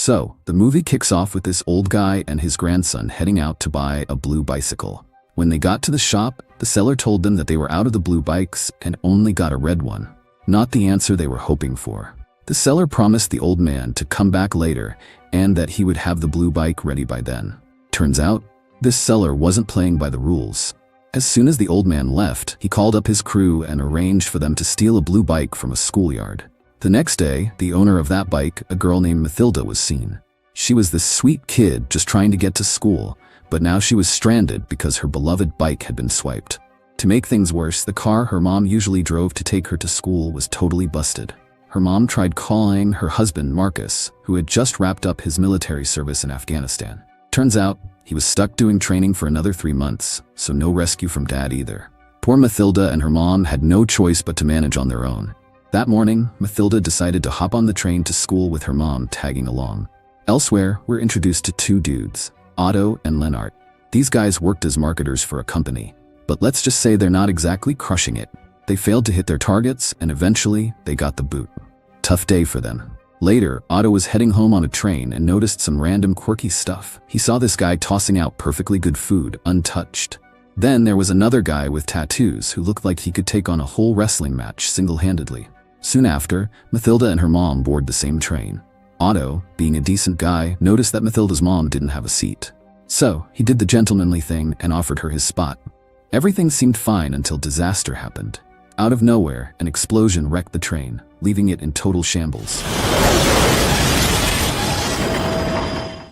So, the movie kicks off with this old guy and his grandson heading out to buy a blue bicycle. When they got to the shop, the seller told them that they were out of the blue bikes and only got a red one. Not the answer they were hoping for. The seller promised the old man to come back later and that he would have the blue bike ready by then. Turns out, this seller wasn't playing by the rules. As soon as the old man left, he called up his crew and arranged for them to steal a blue bike from a schoolyard. The next day, the owner of that bike, a girl named Mathilda, was seen. She was this sweet kid just trying to get to school, but now she was stranded because her beloved bike had been swiped. To make things worse, the car her mom usually drove to take her to school was totally busted. Her mom tried calling her husband, Marcus, who had just wrapped up his military service in Afghanistan. Turns out, he was stuck doing training for another 3 months, so no rescue from Dad either. Poor Mathilda and her mom had no choice but to manage on their own. That morning, Mathilda decided to hop on the train to school with her mom tagging along. Elsewhere, we're introduced to 2 dudes, Otto and Lennart. These guys worked as marketers for a company, but let's just say they're not exactly crushing it. They failed to hit their targets, and eventually, they got the boot. Tough day for them. Later, Otto was heading home on a train and noticed some random quirky stuff. He saw this guy tossing out perfectly good food, untouched. Then there was another guy with tattoos who looked like he could take on a whole wrestling match single-handedly. Soon after, Mathilda and her mom board the same train. Otto, being a decent guy, noticed that Mathilda's mom didn't have a seat. So, he did the gentlemanly thing and offered her his spot. Everything seemed fine until disaster happened. Out of nowhere, an explosion wrecked the train, leaving it in total shambles.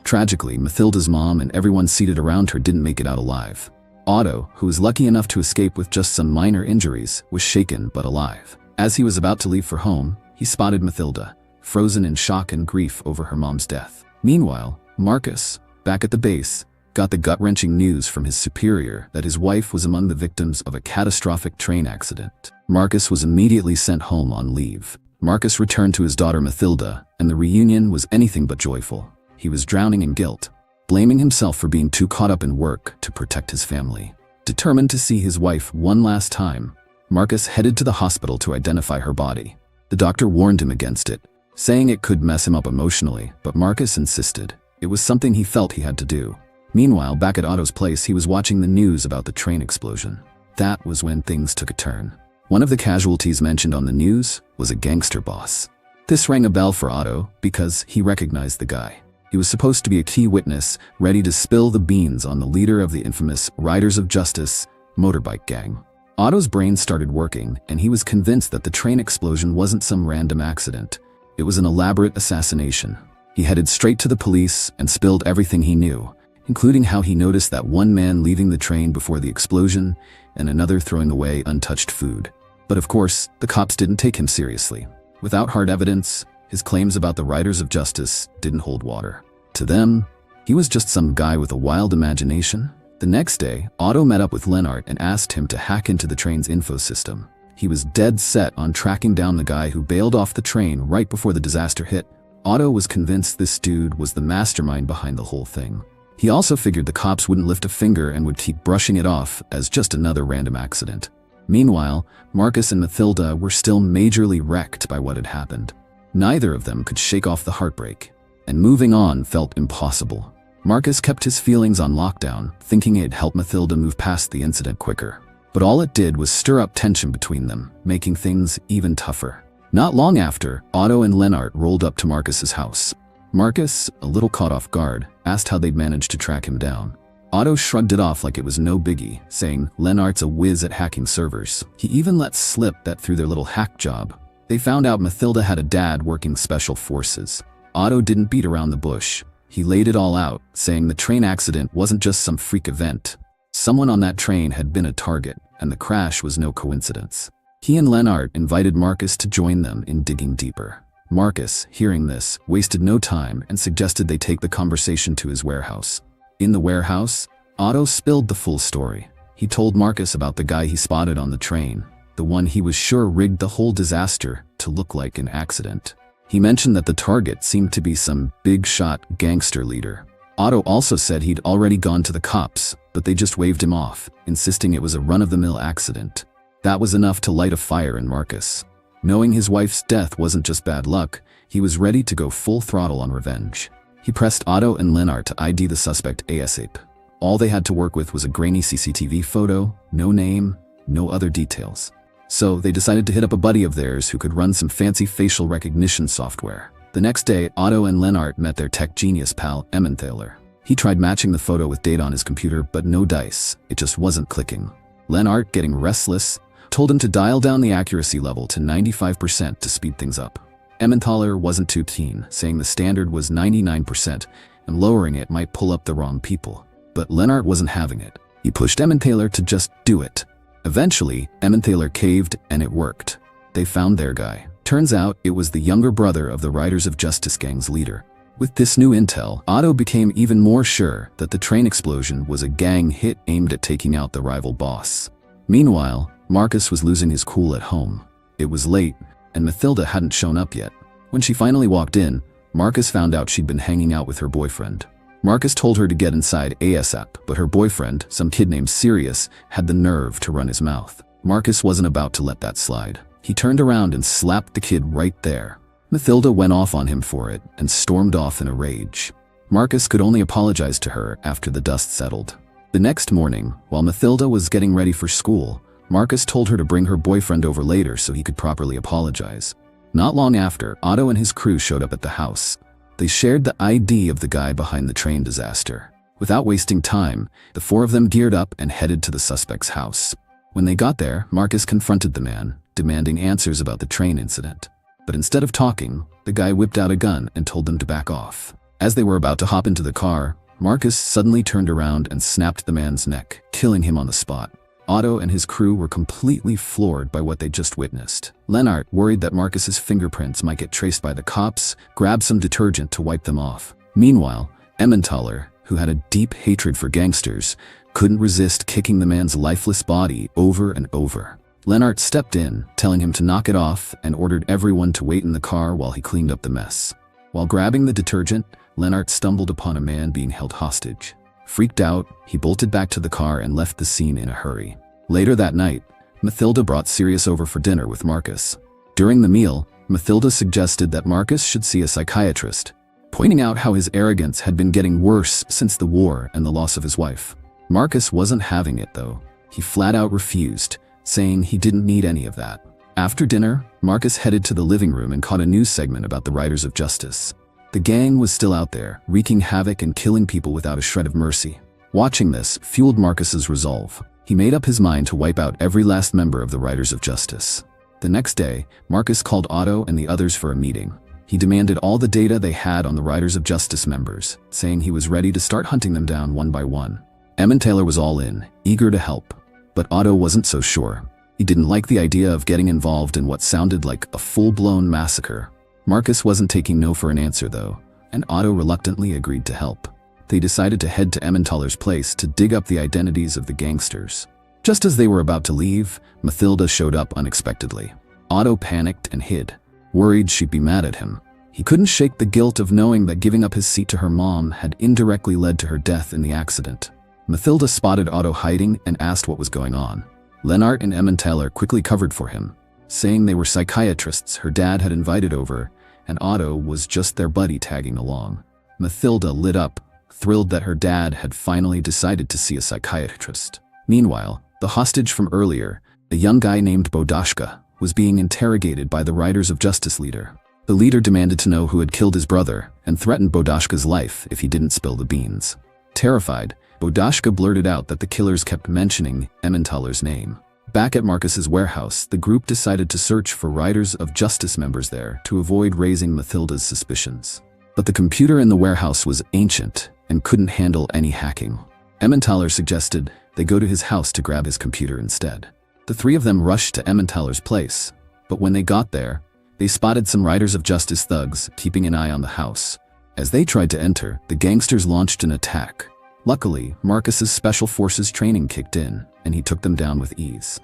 Tragically, Mathilda's mom and everyone seated around her didn't make it out alive. Otto, who was lucky enough to escape with just some minor injuries, was shaken but alive. As he was about to leave for home, he spotted Mathilda, frozen in shock and grief over her mom's death. Meanwhile, Marcus, back at the base, got the gut-wrenching news from his superior that his wife was among the victims of a catastrophic train accident. Marcus was immediately sent home on leave. Marcus returned to his daughter Mathilda, and the reunion was anything but joyful. He was drowning in guilt, blaming himself for being too caught up in work to protect his family. Determined to see his wife one last time, Marcus headed to the hospital to identify her body. The doctor warned him against it, saying it could mess him up emotionally, but Marcus insisted. It was something he felt he had to do. Meanwhile, back at Otto's place, he was watching the news about the train explosion. That was when things took a turn. One of the casualties mentioned on the news was a gangster boss. This rang a bell for Otto because he recognized the guy. He was supposed to be a key witness, ready to spill the beans on the leader of the infamous Riders of Justice motorbike gang. Otto's brain started working, and he was convinced that the train explosion wasn't some random accident. It was an elaborate assassination. He headed straight to the police and spilled everything he knew, including how he noticed that one man leaving the train before the explosion and another throwing away untouched food. But of course, the cops didn't take him seriously. Without hard evidence, his claims about the Riders of Justice didn't hold water. To them, he was just some guy with a wild imagination. The next day, Otto met up with Lennart and asked him to hack into the train's info system. He was dead set on tracking down the guy who bailed off the train right before the disaster hit. Otto was convinced this dude was the mastermind behind the whole thing. He also figured the cops wouldn't lift a finger and would keep brushing it off as just another random accident. Meanwhile, Marcus and Mathilda were still majorly wrecked by what had happened. Neither of them could shake off the heartbreak, and moving on felt impossible. Marcus kept his feelings on lockdown, thinking it'd help Mathilda move past the incident quicker. But all it did was stir up tension between them, making things even tougher. Not long after, Otto and Lennart rolled up to Marcus's house. Marcus, a little caught off guard, asked how they'd managed to track him down. Otto shrugged it off like it was no biggie, saying Lennart's a whiz at hacking servers. He even let slip that through their little hack job, they found out Mathilda had a dad working special forces. Otto didn't beat around the bush. He laid it all out, saying the train accident wasn't just some freak event. Someone on that train had been a target, and the crash was no coincidence. He and Lennart invited Marcus to join them in digging deeper. Marcus, hearing this, wasted no time and suggested they take the conversation to his warehouse. In the warehouse, Otto spilled the full story. He told Marcus about the guy he spotted on the train, the one he was sure rigged the whole disaster to look like an accident. He mentioned that the target seemed to be some big-shot gangster leader. Otto also said he'd already gone to the cops, but they just waved him off, insisting it was a run-of-the-mill accident. That was enough to light a fire in Marcus. Knowing his wife's death wasn't just bad luck, he was ready to go full throttle on revenge. He pressed Otto and Lennart to ID the suspect ASAP. All they had to work with was a grainy CCTV photo, no name, no other details. So they decided to hit up a buddy of theirs who could run some fancy facial recognition software. The next day, Otto and Lennart met their tech genius pal, Emmentaler. He tried matching the photo with data on his computer, but no dice. It just wasn't clicking. Lennart, getting restless, told him to dial down the accuracy level to 95% to speed things up. Emmentaler wasn't too keen, saying the standard was 99% and lowering it might pull up the wrong people. But Lennart wasn't having it. He pushed Emmentaler to just do it. Eventually, Emmentaler caved and it worked. They found their guy. Turns out it was the younger brother of the Riders of Justice gang's leader. With this new intel, Otto became even more sure that the train explosion was a gang hit aimed at taking out the rival boss. Meanwhile, Marcus was losing his cool at home. It was late, and Mathilda hadn't shown up yet. When she finally walked in, Marcus found out she'd been hanging out with her boyfriend. Marcus told her to get inside ASAP, but her boyfriend, some kid named Sirius, had the nerve to run his mouth. Marcus wasn't about to let that slide. He turned around and slapped the kid right there. Mathilda went off on him for it and stormed off in a rage. Marcus could only apologize to her after the dust settled. The next morning, while Mathilda was getting ready for school, Marcus told her to bring her boyfriend over later so he could properly apologize. Not long after, Otto and his crew showed up at the house. They shared the ID of the guy behind the train disaster. Without wasting time, the four of them geared up and headed to the suspect's house. When they got there, Marcus confronted the man, demanding answers about the train incident. But instead of talking, the guy whipped out a gun and told them to back off. As they were about to hop into the car, Marcus suddenly turned around and snapped the man's neck, killing him on the spot. Otto and his crew were completely floored by what they just witnessed. Lennart, worried that Marcus's fingerprints might get traced by the cops, grabbed some detergent to wipe them off. Meanwhile, Emmentaler, who had a deep hatred for gangsters, couldn't resist kicking the man's lifeless body over and over. Lennart stepped in, telling him to knock it off, and ordered everyone to wait in the car while he cleaned up the mess. While grabbing the detergent, Lennart stumbled upon a man being held hostage. Freaked out, he bolted back to the car and left the scene in a hurry. Later that night, Mathilda brought Sirius over for dinner with Marcus. During the meal, Mathilda suggested that Marcus should see a psychiatrist, pointing out how his arrogance had been getting worse since the war and the loss of his wife. Marcus wasn't having it though. He flat out refused, saying he didn't need any of that. After dinner, Marcus headed to the living room and caught a news segment about the Riders of Justice. The gang was still out there, wreaking havoc and killing people without a shred of mercy. Watching this fueled Marcus's resolve. He made up his mind to wipe out every last member of the Riders of Justice. The next day, Marcus called Otto and the others for a meeting. He demanded all the data they had on the Riders of Justice members, saying he was ready to start hunting them down one by one. Emmentaler was all in, eager to help. But Otto wasn't so sure. He didn't like the idea of getting involved in what sounded like a full-blown massacre. Marcus wasn't taking no for an answer though, and Otto reluctantly agreed to help. They decided to head to Emmentaler's place to dig up the identities of the gangsters. Just as they were about to leave, Mathilda showed up unexpectedly. Otto panicked and hid, worried she'd be mad at him. He couldn't shake the guilt of knowing that giving up his seat to her mom had indirectly led to her death in the accident. Mathilda spotted Otto hiding and asked what was going on. Lennart and Emmentaler quickly covered for him, saying they were psychiatrists her dad had invited over, and Otto was just their buddy tagging along. Mathilda lit up, thrilled that her dad had finally decided to see a psychiatrist. Meanwhile, the hostage from earlier, a young guy named Bodashka, was being interrogated by the Riders of Justice leader. The leader demanded to know who had killed his brother and threatened Bodashka's life if he didn't spill the beans. Terrified, Bodashka blurted out that the killers kept mentioning Emmentaler's name. Back at Marcus's warehouse, the group decided to search for Riders of Justice members there to avoid raising Mathilda's suspicions. But the computer in the warehouse was ancient and couldn't handle any hacking. Emmentaler suggested they go to his house to grab his computer instead. The three of them rushed to Emmentaler's place, but when they got there, they spotted some Riders of Justice thugs keeping an eye on the house. As they tried to enter, the gangsters launched an attack. Luckily, Marcus's Special Forces training kicked in, and he took them down with ease.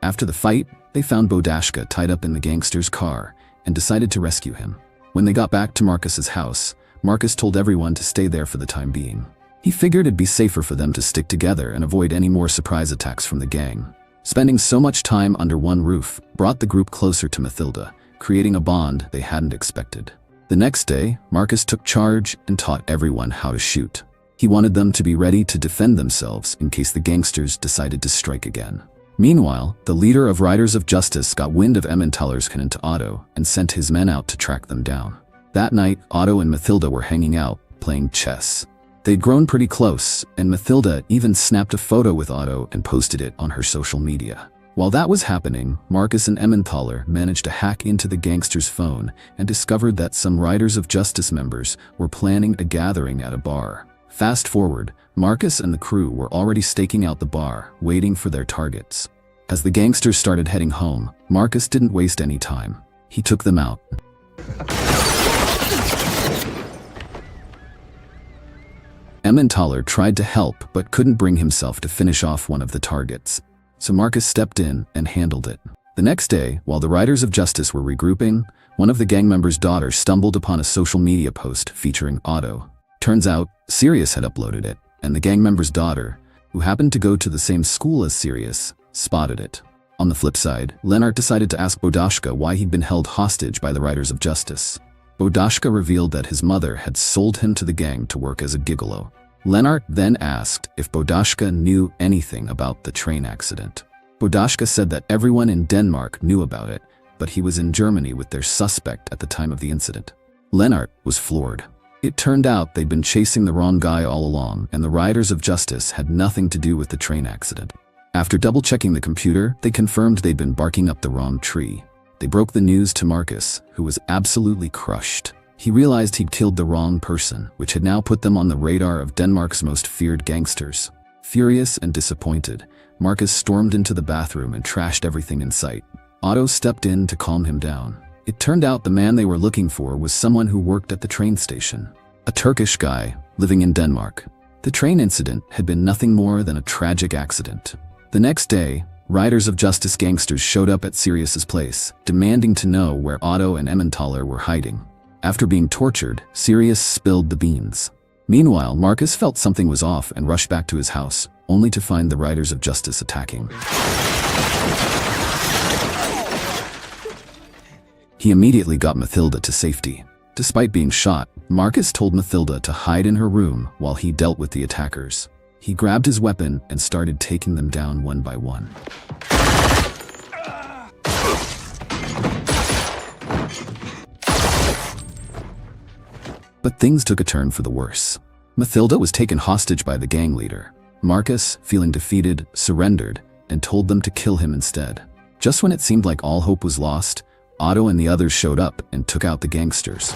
After the fight, they found Bodashka tied up in the gangster's car and decided to rescue him. When they got back to Marcus's house, Marcus told everyone to stay there for the time being. He figured it'd be safer for them to stick together and avoid any more surprise attacks from the gang. Spending so much time under one roof brought the group closer to Mathilda, creating a bond they hadn't expected. The next day, Marcus took charge and taught everyone how to shoot. He wanted them to be ready to defend themselves in case the gangsters decided to strike again. Meanwhile, the leader of Riders of Justice got wind of Emmenthaler's connection to Otto and sent his men out to track them down. That night, Otto and Mathilda were hanging out, playing chess. They'd grown pretty close, and Mathilda even snapped a photo with Otto and posted it on her social media. While that was happening, Marcus and Emmenthaler managed to hack into the gangster's phone and discovered that some Riders of Justice members were planning a gathering at a bar. Fast forward, Marcus and the crew were already staking out the bar, waiting for their targets. As the gangsters started heading home, Marcus didn't waste any time. He took them out. Emmenthaler tried to help but couldn't bring himself to finish off one of the targets, so Marcus stepped in and handled it. The next day, while the Riders of Justice were regrouping, one of the gang members' daughters stumbled upon a social media post featuring Otto. Turns out, Sirius had uploaded it, and the gang member's daughter, who happened to go to the same school as Sirius, spotted it. On the flip side, Lennart decided to ask Bodoshka why he'd been held hostage by the Riders of Justice. Bodoshka revealed that his mother had sold him to the gang to work as a gigolo. Lennart then asked if Bodoshka knew anything about the train accident. Bodoshka said that everyone in Denmark knew about it, but he was in Germany with their suspect at the time of the incident. Lennart was floored. It turned out they'd been chasing the wrong guy all along, and the Riders of Justice had nothing to do with the train accident. After double-checking the computer, they confirmed they'd been barking up the wrong tree. They broke the news to Marcus, who was absolutely crushed. He realized he'd killed the wrong person, which had now put them on the radar of Denmark's most feared gangsters. Furious and disappointed, Marcus stormed into the bathroom and trashed everything in sight. Otto stepped in to calm him down. It turned out the man they were looking for was someone who worked at the train station, a Turkish guy living in Denmark. The train incident had been nothing more than a tragic accident. The next day, Riders of Justice gangsters showed up at Sirius's place, demanding to know where Otto and Emmenthaler were hiding. After being tortured, Sirius spilled the beans. Meanwhile, Marcus felt something was off and rushed back to his house, only to find the Riders of Justice attacking. He immediately got Mathilda to safety. Despite being shot, Marcus told Mathilda to hide in her room while he dealt with the attackers. He grabbed his weapon and started taking them down one by one. But things took a turn for the worse. Mathilda was taken hostage by the gang leader. Marcus, feeling defeated, surrendered and told them to kill him instead. Just when it seemed like all hope was lost, Otto and the others showed up and took out the gangsters.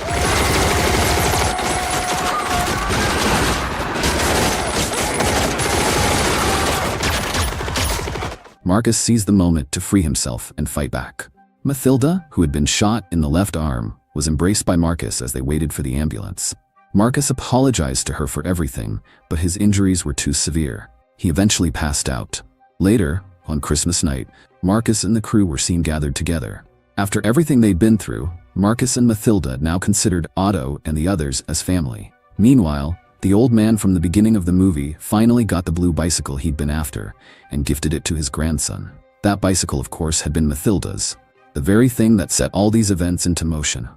Marcus seized the moment to free himself and fight back. Mathilda, who had been shot in the left arm, was embraced by Marcus as they waited for the ambulance. Marcus apologized to her for everything, but his injuries were too severe. He eventually passed out. Later, on Christmas night, Marcus and the crew were seen gathered together. After everything they'd been through, Marcus and Mathilda now considered Otto and the others as family. Meanwhile, the old man from the beginning of the movie finally got the blue bicycle he'd been after and gifted it to his grandson. That bicycle, of course, had been Mathilda's, the very thing that set all these events into motion.